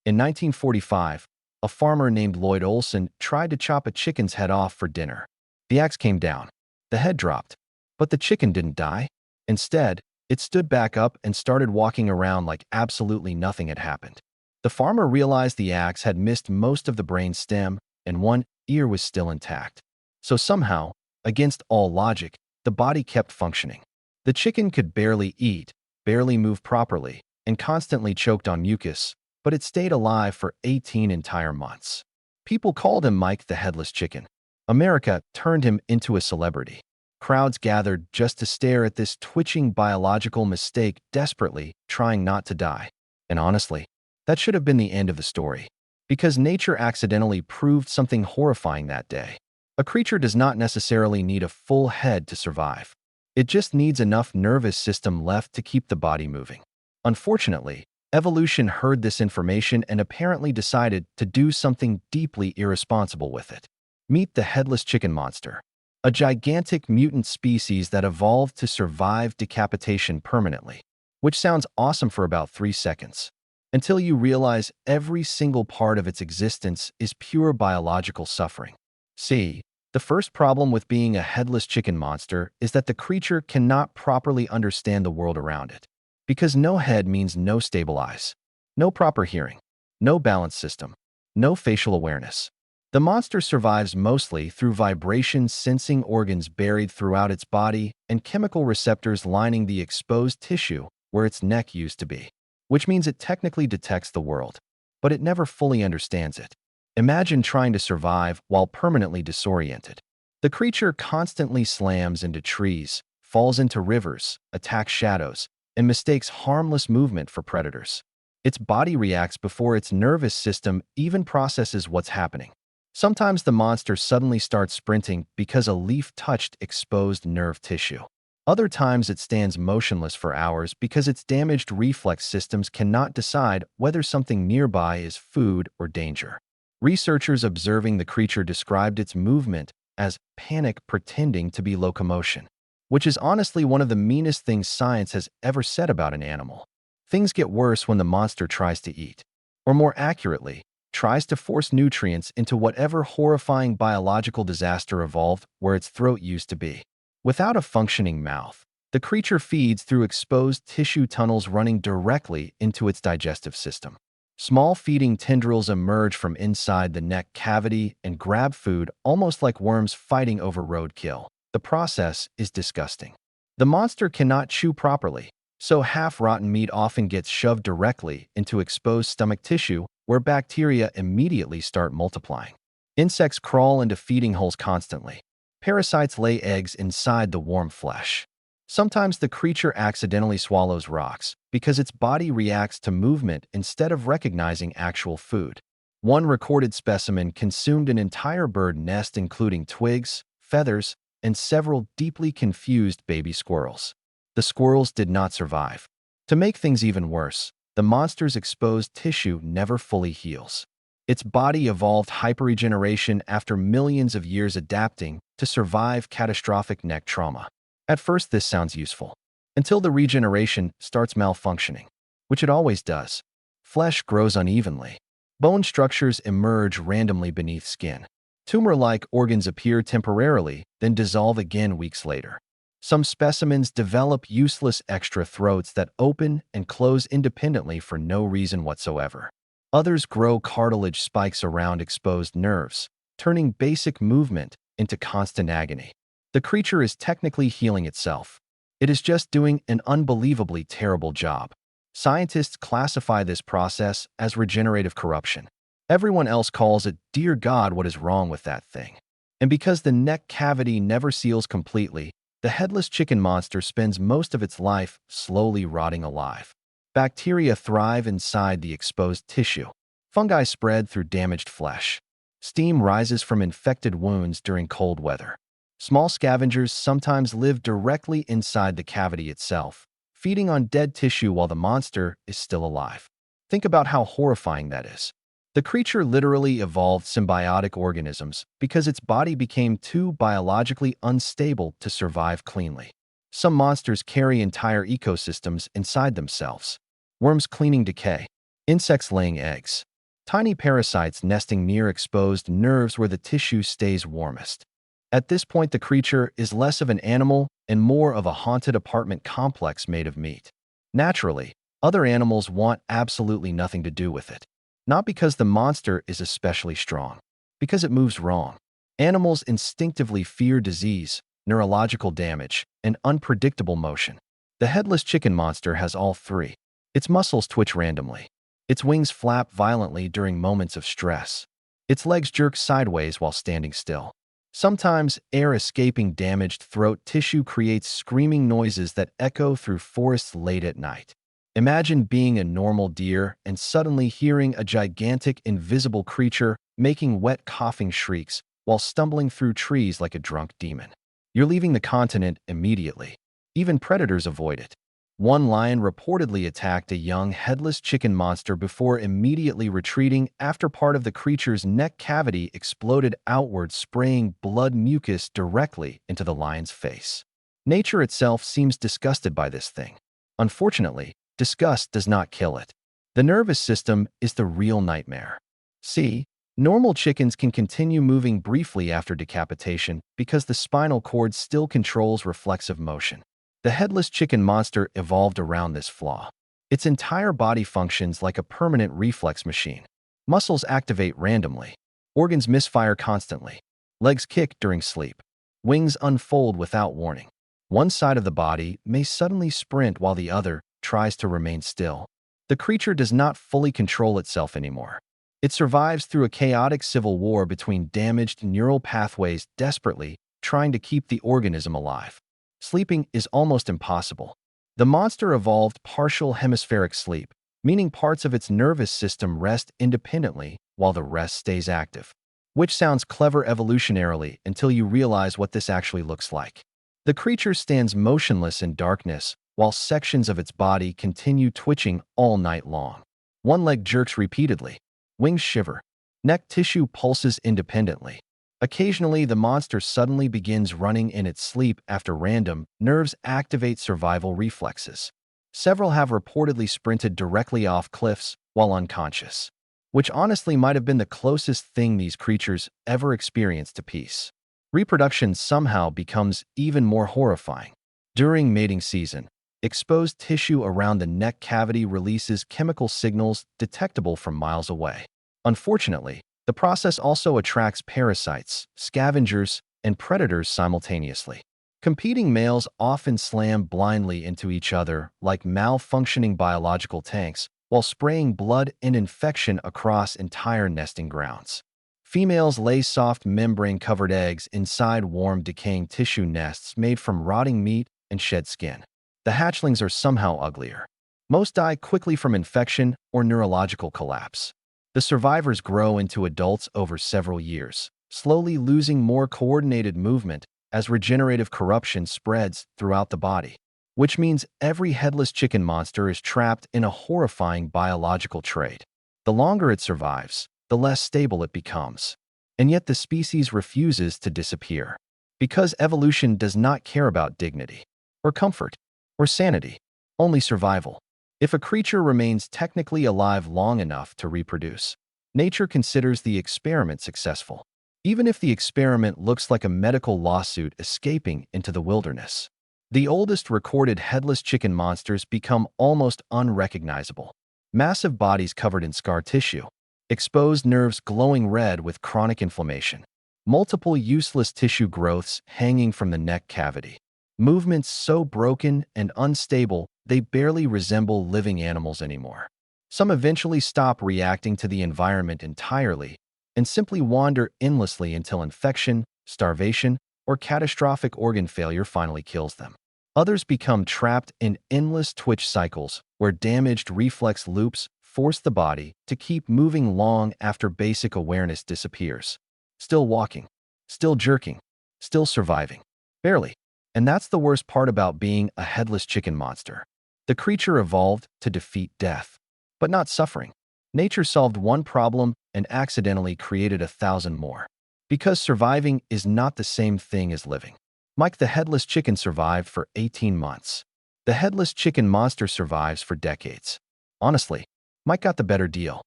In 1945, a farmer named Lloyd Olson tried to chop a chicken's head off for dinner. The axe came down. The head dropped. But the chicken didn't die. Instead, it stood back up and started walking around like absolutely nothing had happened. The farmer realized the axe had missed most of the brain stem and one ear was still intact. So somehow, against all logic, the body kept functioning. The chicken could barely eat, barely move properly, and constantly choked on mucus, but it stayed alive for 18 entire months. People called him Mike the Headless Chicken. America turned him into a celebrity. Crowds gathered just to stare at this twitching biological mistake desperately trying not to die. And honestly, that should have been the end of the story. Because nature accidentally proved something horrifying that day. A creature does not necessarily need a full head to survive. It just needs enough nervous system left to keep the body moving. Unfortunately, evolution heard this information and apparently decided to do something deeply irresponsible with it. Meet the Headless Chicken Monster, a gigantic mutant species that evolved to survive decapitation permanently, which sounds awesome for about 3 seconds, until you realize every single part of its existence is pure biological suffering. See, the first problem with being a headless chicken monster is that the creature cannot properly understand the world around it. Because no head means no stable eyes, no proper hearing, no balance system, no facial awareness. The monster survives mostly through vibration-sensing organs buried throughout its body and chemical receptors lining the exposed tissue where its neck used to be, which means it technically detects the world, but it never fully understands it. Imagine trying to survive while permanently disoriented. The creature constantly slams into trees, falls into rivers, attacks shadows, and mistakes harmless movement for predators. Its body reacts before its nervous system even processes what's happening. Sometimes the monster suddenly starts sprinting because a leaf touched exposed nerve tissue. Other times it stands motionless for hours because its damaged reflex systems cannot decide whether something nearby is food or danger. Researchers observing the creature described its movement as panic pretending to be locomotion, which is honestly one of the meanest things science has ever said about an animal. Things get worse when the monster tries to eat, or more accurately, tries to force nutrients into whatever horrifying biological disaster evolved where its throat used to be. Without a functioning mouth, the creature feeds through exposed tissue tunnels running directly into its digestive system. Small feeding tendrils emerge from inside the neck cavity and grab food almost like worms fighting over roadkill. The process is disgusting. The monster cannot chew properly, so half-rotten meat often gets shoved directly into exposed stomach tissue where bacteria immediately start multiplying. Insects crawl into feeding holes constantly. Parasites lay eggs inside the warm flesh. Sometimes the creature accidentally swallows rocks because its body reacts to movement instead of recognizing actual food. One recorded specimen consumed an entire bird nest including twigs, feathers, and several deeply confused baby squirrels. The squirrels did not survive. To make things even worse, the monster's exposed tissue never fully heals. Its body evolved hyperregeneration after millions of years adapting to survive catastrophic neck trauma. At first, this sounds useful, until the regeneration starts malfunctioning, which it always does. Flesh grows unevenly. Bone structures emerge randomly beneath skin. Tumor-like organs appear temporarily, then dissolve again weeks later. Some specimens develop useless extra throats that open and close independently for no reason whatsoever. Others grow cartilage spikes around exposed nerves, turning basic movement into constant agony. The creature is technically healing itself. It is just doing an unbelievably terrible job. Scientists classify this process as regenerative corruption. Everyone else calls it, "Dear God, what is wrong with that thing?" And because the neck cavity never seals completely, the headless chicken monster spends most of its life slowly rotting alive. Bacteria thrive inside the exposed tissue. Fungi spread through damaged flesh. Steam rises from infected wounds during cold weather. Small scavengers sometimes live directly inside the cavity itself, feeding on dead tissue while the monster is still alive. Think about how horrifying that is. The creature literally evolved symbiotic organisms because its body became too biologically unstable to survive cleanly. Some monsters carry entire ecosystems inside themselves. Worms cleaning decay, insects laying eggs, tiny parasites nesting near exposed nerves where the tissue stays warmest. At this point, the creature is less of an animal and more of a haunted apartment complex made of meat. Naturally, other animals want absolutely nothing to do with it. Not because the monster is especially strong, because it moves wrong. Animals instinctively fear disease, neurological damage, and unpredictable motion. The headless chicken monster has all three. Its muscles twitch randomly. Its wings flap violently during moments of stress. Its legs jerk sideways while standing still. Sometimes, air escaping damaged throat tissue creates screaming noises that echo through forests late at night. Imagine being a normal deer and suddenly hearing a gigantic, invisible creature making wet coughing shrieks while stumbling through trees like a drunk demon. You're leaving the continent immediately. Even predators avoid it. One lion reportedly attacked a young headless chicken monster before immediately retreating after part of the creature's neck cavity exploded outward, spraying blood mucus directly into the lion's face. Nature itself seems disgusted by this thing. Unfortunately, disgust does not kill it. The nervous system is the real nightmare. See, normal chickens can continue moving briefly after decapitation because the spinal cord still controls reflexive motion. The headless chicken monster evolved around this flaw. Its entire body functions like a permanent reflex machine. Muscles activate randomly. Organs misfire constantly. Legs kick during sleep. Wings unfold without warning. One side of the body may suddenly sprint while the other tries to remain still. The creature does not fully control itself anymore. It survives through a chaotic civil war between damaged neural pathways, desperately trying to keep the organism alive. Sleeping is almost impossible. The monster evolved partial hemispheric sleep, meaning parts of its nervous system rest independently while the rest stays active. Which sounds clever evolutionarily until you realize what this actually looks like. The creature stands motionless in darkness while sections of its body continue twitching all night long. One leg jerks repeatedly. Wings shiver. Neck tissue pulses independently. Occasionally, the monster suddenly begins running in its sleep after random nerves activate survival reflexes. Several have reportedly sprinted directly off cliffs while unconscious, which honestly might have been the closest thing these creatures ever experienced to peace. Reproduction somehow becomes even more horrifying. During mating season, exposed tissue around the neck cavity releases chemical signals detectable from miles away. Unfortunately, the process also attracts parasites, scavengers, and predators simultaneously. Competing males often slam blindly into each other like malfunctioning biological tanks while spraying blood and infection across entire nesting grounds. Females lay soft membrane-covered eggs inside warm, decaying tissue nests made from rotting meat and shed skin. The hatchlings are somehow uglier. Most die quickly from infection or neurological collapse. The survivors grow into adults over several years, slowly losing more coordinated movement as regenerative corruption spreads throughout the body. Which means every headless chicken monster is trapped in a horrifying biological trait. The longer it survives, the less stable it becomes. And yet the species refuses to disappear. Because evolution does not care about dignity, or comfort, or sanity, only survival. If a creature remains technically alive long enough to reproduce, nature considers the experiment successful, even if the experiment looks like a medical lawsuit escaping into the wilderness. The oldest recorded headless chicken monsters become almost unrecognizable. Massive bodies covered in scar tissue, exposed nerves glowing red with chronic inflammation, multiple useless tissue growths hanging from the neck cavity, movements so broken and unstable they barely resemble living animals anymore. Some eventually stop reacting to the environment entirely and simply wander endlessly until infection, starvation, or catastrophic organ failure finally kills them. Others become trapped in endless twitch cycles where damaged reflex loops force the body to keep moving long after basic awareness disappears. Still walking, still jerking, still surviving. Barely. And that's the worst part about being a headless chicken monster. The creature evolved to defeat death, but not suffering. Nature solved one problem and accidentally created 1,000 more. Because surviving is not the same thing as living. Mike the Headless Chicken survived for 18 months. The Headless Chicken Monster survives for decades. Honestly, Mike got the better deal.